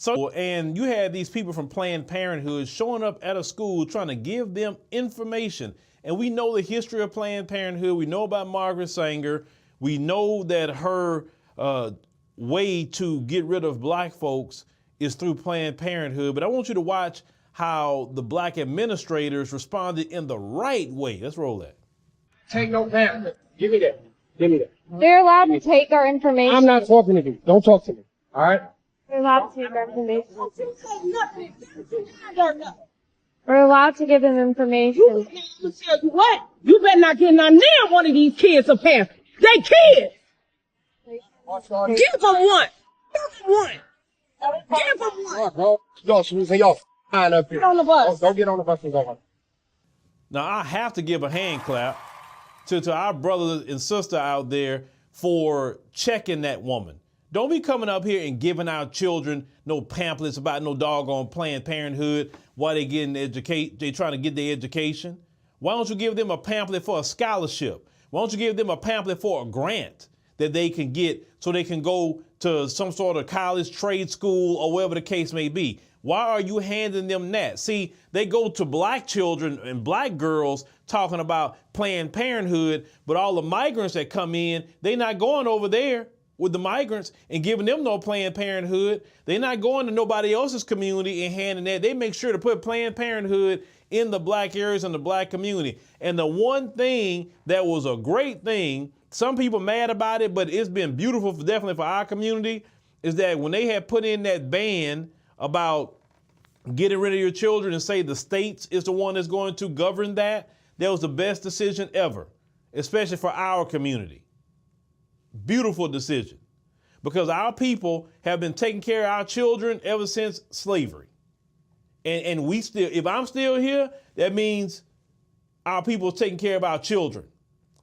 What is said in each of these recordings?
So, and you had these people from Planned Parenthood showing up at a school trying to give them information. And we know the history of Planned Parenthood. We know about Margaret Sanger. We know that her way to get rid of black folks is through Planned Parenthood. But I want you to watch how the black administrators responded in the right way. Let's roll that. Take no pamphlet. Give me that. Give me that. They're allowed to take our information. I'm not talking to you. Don't talk to me. All right? They're allowed to take our information. We're allowed to give them information. Tell you what, you better not get none near one of these kids a pamphlet. They kids. Give them one. Give them one. Give them one. Y'all, y'all fine up here. Get on the bus. Don't get on the bus and go on. Now, I have to give a hand clap to our brother and sister out there for checking that woman. Don't be coming up here and giving our children no pamphlets about no doggone Planned Parenthood while they trying to get their education. Why don't you give them a pamphlet for a scholarship? Why don't you give them a pamphlet for a grant that they can get so they can go to some sort of college, trade school, or whatever the case may be? Why are you handing them that? See, they go to black children and black girls talking about Planned Parenthood, but all the migrants that come in, they not going over there with the migrants and giving them no Planned Parenthood. They're not going to nobody else's community and handing that. They make sure to put Planned Parenthood in the black areas and the black community. And the one thing that was a great thing, some people mad about it, but it's been beautiful definitely for our community, is that when they had put in that ban about getting rid of your children and say the states is the one that's going to govern that, that was the best decision ever, especially for our community. Beautiful decision, because our people have been taking care of our children ever since slavery. And we still, if I'm still here, that means our people is taking care of our children,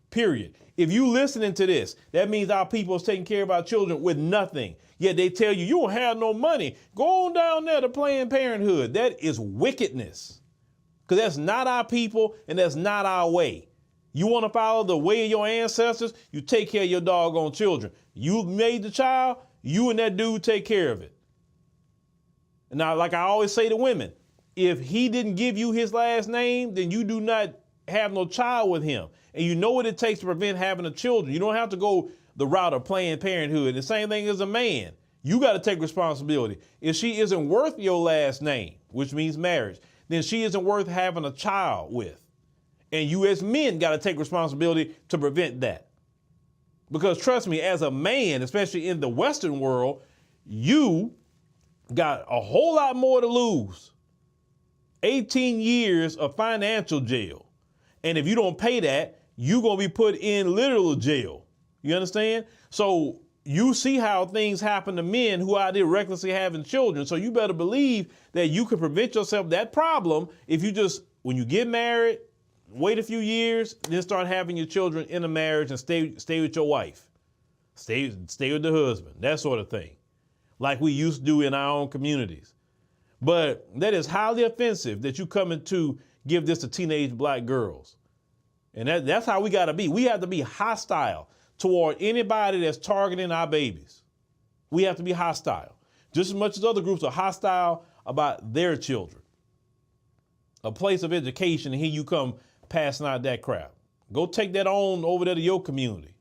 period. If you listening to this, that means our people is taking care of our children with nothing. Yet they tell you, you don't have no money. Go on down there to Planned Parenthood. That is wickedness, because that's not our people and that's not our way. You want to follow the way of your ancestors, you take care of your doggone children. You made the child, you and that dude take care of it. And now, like I always say to women, if he didn't give you his last name, then you do not have no child with him. And you know what it takes to prevent having a children. You don't have to go the route of Planned Parenthood. The same thing as a man. You got to take responsibility. If she isn't worth your last name, which means marriage, then she isn't worth having a child with. And you as men got to take responsibility to prevent that. Because trust me, as a man, especially in the Western world, you got a whole lot more to lose. 18 years of financial jail. And if you don't pay that, you're going to be put in literal jail. You understand? So you see how things happen to men who are out there recklessly having children. So you better believe that you can prevent yourself that problem if you just, when you get married, wait a few years, then start having your children in a marriage and stay with your wife. Stay with the husband, that sort of thing, like we used to do in our own communities. But that is highly offensive that you coming to give this to teenage black girls. And that's how we got to be. We have to be hostile toward anybody that's targeting our babies. We have to be hostile, just as much as other groups are hostile about their children. A place of education, and here you come passing out that crap. Go take that on over there to your community.